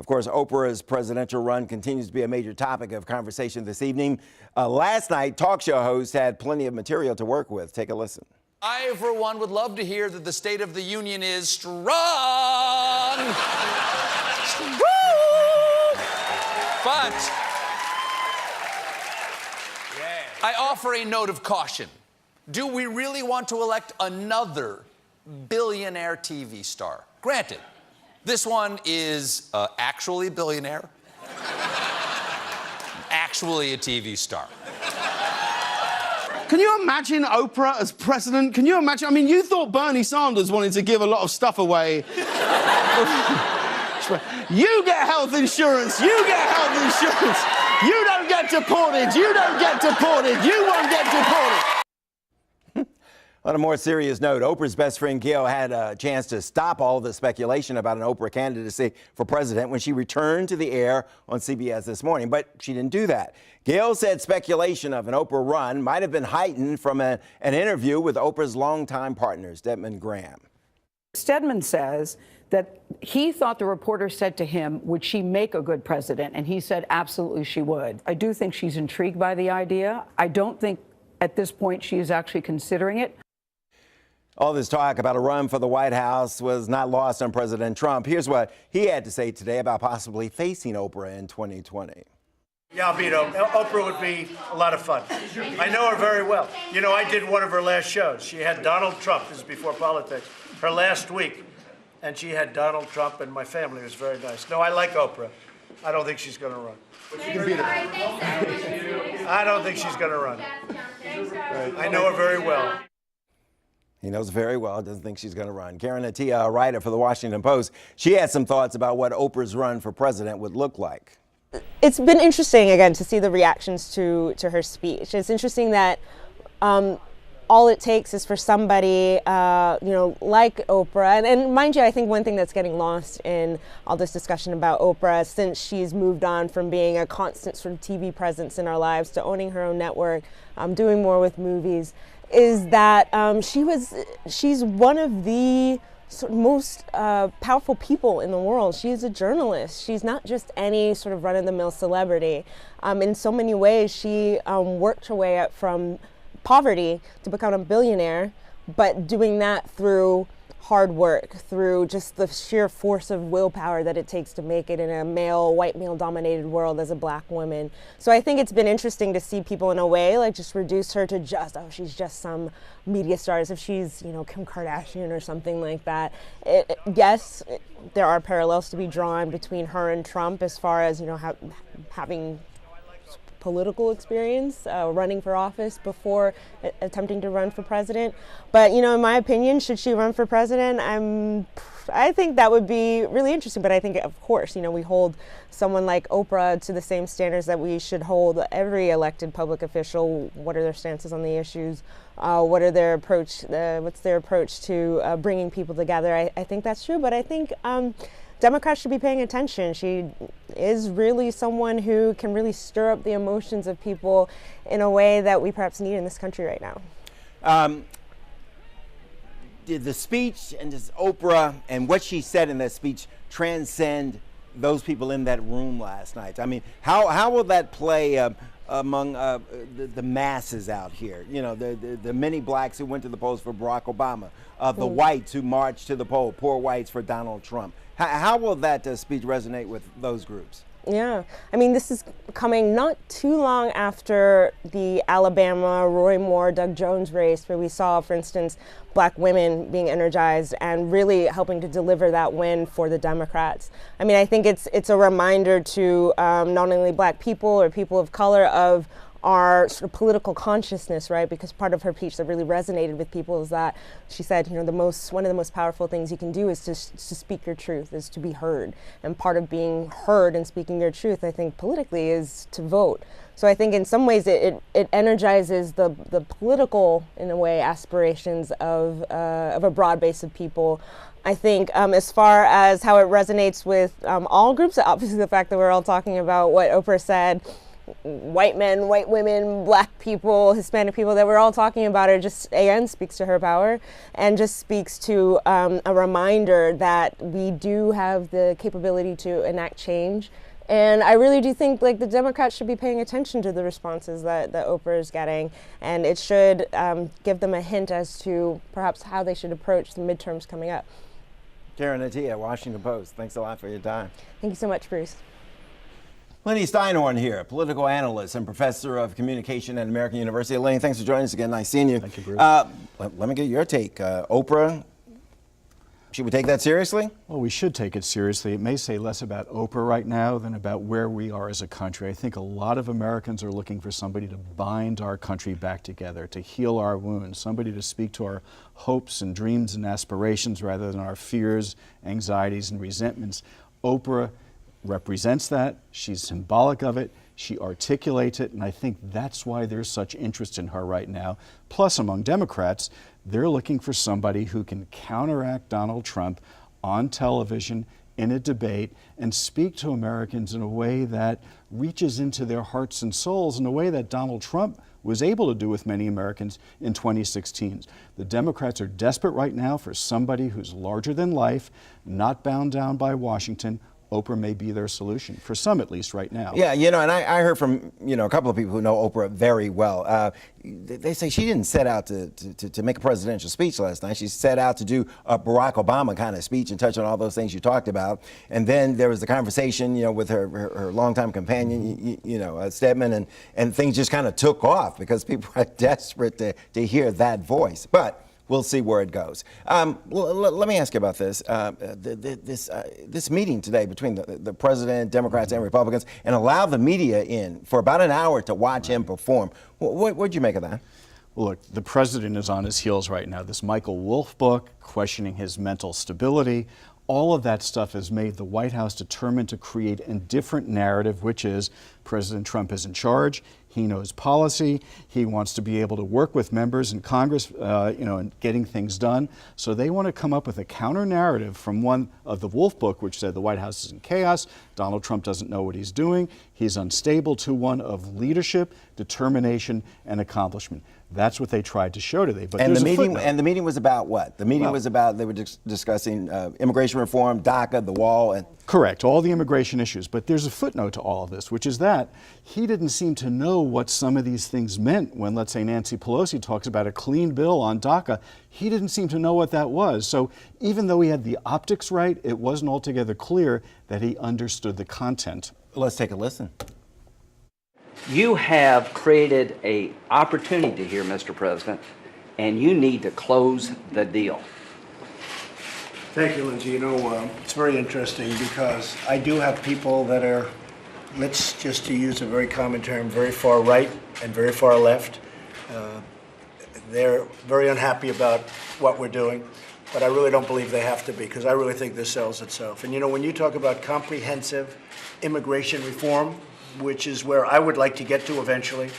Of course, Oprah's presidential run continues to be a major topic of conversation this evening. Last night, talk show hosts had plenty of material to work with. Take a listen. I, for one, would love to hear that the State of the Union is strong. Strong. But I offer a note of caution. Do we really want to elect another billionaire TV star? Granted, this one is actually a billionaire, actually a TV star. Can you imagine Oprah as president? Can you imagine? I mean, you thought Bernie Sanders wanted to give a lot of stuff away. You get health insurance. You get health insurance. You don't get deported. You don't get deported. You won't get deported. On a more serious note, Oprah's best friend Gayle had a chance to stop all the speculation about an Oprah candidacy for president when she returned to the air on CBS this morning, but she didn't do that. Gayle said speculation of an Oprah run might have been heightened from an interview with Oprah's longtime partner, Stedman Graham. Stedman says that he thought the reporter said to him, would she make a good president? And he said, absolutely she would. I do think she's intrigued by the idea. I don't think at this point she is actually considering it. All this talk about a run for the White House was not lost on President Trump. Here's what he had to say today about possibly facing Oprah in 2020. Yeah, I'll beat Oprah. Oprah would be a lot of fun. I know her very well. You know, I did one of her last shows. She had Donald Trump, this is before politics, her last week. And she had Donald Trump, and my family was very nice. No, I like Oprah. I don't think she's going to run. But you can beat her. I don't think she's going to run. I know her very well. He knows very well, doesn't think she's going to run. Karen Attia, a writer for the Washington Post, she had some thoughts about what Oprah's run for president would look like. It's been interesting, again, to see the reactions to her speech. It's interesting that all it takes is for somebody, like Oprah. And mind you, I think one thing that's getting lost in all this discussion about Oprah, since she's moved on from being a constant sort of TV presence in our lives to owning her own network, doing more with movies, is that she's one of the sort of most powerful people in the world. She is a journalist. She's not just any sort of run-of-the-mill celebrity. In so many ways, she worked her way up from poverty to become a billionaire, but doing that through hard work, through just the sheer force of willpower that it takes to make it in a white male dominated world as a black woman. So I think it's been interesting to see people in a way like just reduce her to just, oh, she's just some media star, as if she's, Kim Kardashian or something like that. Yes, there are parallels to be drawn between her and Trump as far as, having political experience, running for office before attempting to run for president. But, in my opinion, should she run for president, I think that would be really interesting. But I think, of course, we hold someone like Oprah to the same standards that we should hold every elected public official. What are their stances on the issues? What are their approach? What's their approach to bringing people together? I think that's true. But I think Democrats should be paying attention. She is really someone who can really stir up the emotions of people in a way that we perhaps need in this country right now. Did the speech and just Oprah and what she said in that speech transcend those people in that room last night? I mean, how will that play among the masses out here? The many blacks who went to the polls for Barack Obama, the whites who marched to the poll, poor whites for Donald Trump. How will that speech resonate with those groups? Yeah, I mean, this is coming not too long after the Alabama, Roy Moore, Doug Jones race, where we saw, for instance, black women being energized and really helping to deliver that win for the Democrats. I mean, I think it's a reminder to not only black people or people of color of our sort of political consciousness, right? Because part of her speech that really resonated with people is that she said, one of the most powerful things you can do is to speak your truth, is to be heard. And part of being heard and speaking your truth, I think, politically, is to vote. So I think in some ways it energizes the political, in a way, aspirations of a broad base of people. I think as far as how it resonates with all groups, obviously the fact that we're all talking about what Oprah said white men, white women, black people, Hispanic people that we're all talking about her just, again, speaks to her power and just speaks to a reminder that we do have the capability to enact change. And I really do think like the Democrats should be paying attention to the responses that Oprah is getting, and it should give them a hint as to perhaps how they should approach the midterms coming up. Karen Attia, Washington Post, thanks a lot for your time. Thank you so much, Bruce. Lenny Steinhorn here, political analyst and professor of communication at American University. Lenny, thanks for joining us again. Nice seeing you. Thank you, Bruce. Let me get your take. Oprah, should we take that seriously? Well, we should take it seriously. It may say less about Oprah right now than about where we are as a country. I think a lot of Americans are looking for somebody to bind our country back together, to heal our wounds, somebody to speak to our hopes and dreams and aspirations rather than our fears, anxieties, and resentments. Oprah represents that. She's symbolic of it. She articulates it, and I think that's why there's such interest in her right now. Plus, among Democrats, they're looking for somebody who can counteract Donald Trump on television, in a debate, and speak to Americans in a way that reaches into their hearts and souls in a way that Donald Trump was able to do with many Americans in 2016. The Democrats are desperate right now for somebody who's larger than life, not bound down by Washington. Oprah may be their solution, for some at least right now. Yeah, and I heard from, a couple of people who know Oprah very well. They say she didn't set out to make a presidential speech last night. She set out to do a Barack Obama kind of speech and touch on all those things you talked about. And then there was the conversation, with her longtime companion, Stedman, and things just kind of took off because people are desperate to hear that voice. But we'll see where it goes. Let me ask you about this. This meeting today between the president, Democrats, and Republicans, and allow the media in for about an hour to watch him perform. What'd you make of that? Well, look, the president is on his heels right now. This Michael Wolff book, questioning his mental stability, all of that stuff has made the White House determined to create a different narrative, which is President Trump is in charge. He knows policy. He wants to be able to work with members in Congress, in getting things done. So they want to come up with a counter narrative from one of the Wolff book, which said the White House is in chaos. Donald Trump doesn't know what he's doing. He's unstable, to one of leadership, determination, and accomplishment. That's what they tried to show today. But the meeting was about what? The meeting was about, they were discussing immigration reform, DACA, the wall, and correct, all the immigration issues. But there's a footnote to all of this, which is that he didn't seem to know what some of these things meant when, let's say, Nancy Pelosi talks about a clean bill on DACA. He didn't seem to know what that was. So even though he had the optics right, it wasn't altogether clear that he understood the content. Let's take a listen. You have created an opportunity here, Mr. President, and you need to close the deal. Thank you, Lindsay. It's very interesting because I do have people that are, let's just to use a very common term, very far right and very far left. They're very unhappy about what we're doing, but I really don't believe they have to be because I really think this sells itself. And when you talk about comprehensive immigration reform, which is where I would like to get to eventually,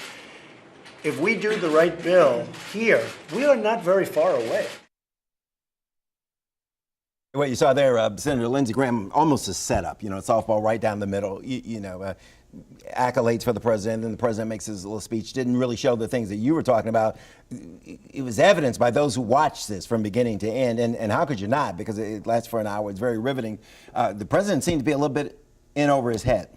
if we do the right bill here, we are not very far away. What you saw there, Senator Lindsey Graham, almost a setup, softball right down the middle, accolades for the president, and the president makes his little speech, didn't really show the things that you were talking about. It was evidenced by those who watched this from beginning to end, and how could you not, because it lasts for an hour, it's very riveting. The president seemed to be a little bit in over his head.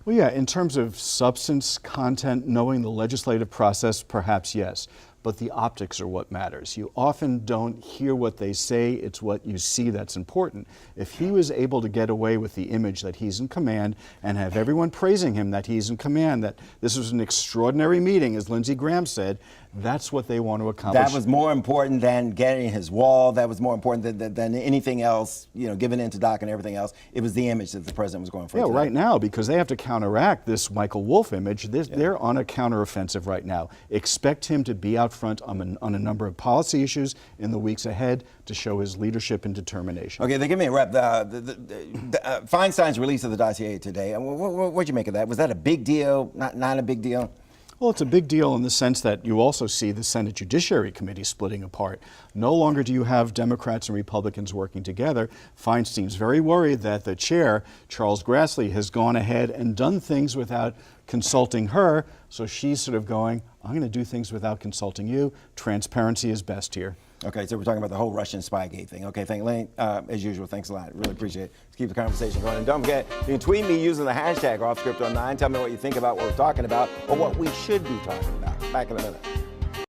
Well, yeah, in terms of substance, content, knowing the legislative process, perhaps yes. But the optics are what matters. You often don't hear what they say, it's what you see that's important. If he was able to get away with the image that he's in command and have everyone praising him that he's in command, that this was an extraordinary meeting, as Lindsey Graham said, that's what they want to accomplish. That was more important than getting his wall. That was more important than anything else, giving in to DACA and everything else. It was the image that the president was going for. Yeah, right now, because they have to counteract this Michael Wolff image. They're on a counteroffensive right now. Expect him to be out front on a number of policy issues in the weeks ahead to show his leadership and determination. Okay, they give me a rep. Feinstein's release of the dossier today. What'd you make of that? Was that a big deal? Not a big deal? Well, it's a big deal in the sense that you also see the Senate Judiciary Committee splitting apart. No longer do you have Democrats and Republicans working together. Feinstein's very worried that the chair, Charles Grassley, has gone ahead and done things without consulting her. So she's sort of going, I'm going to do things without consulting you. Transparency is best here. Okay, so we're talking about the whole Russian Spygate thing. Okay, Lane, as usual, thanks a lot. Really appreciate it. Let's keep the conversation going. And don't forget, you can tweet me using the hashtag OffScript09. Tell me what you think about what we're talking about or what we should be talking about. Back in a minute.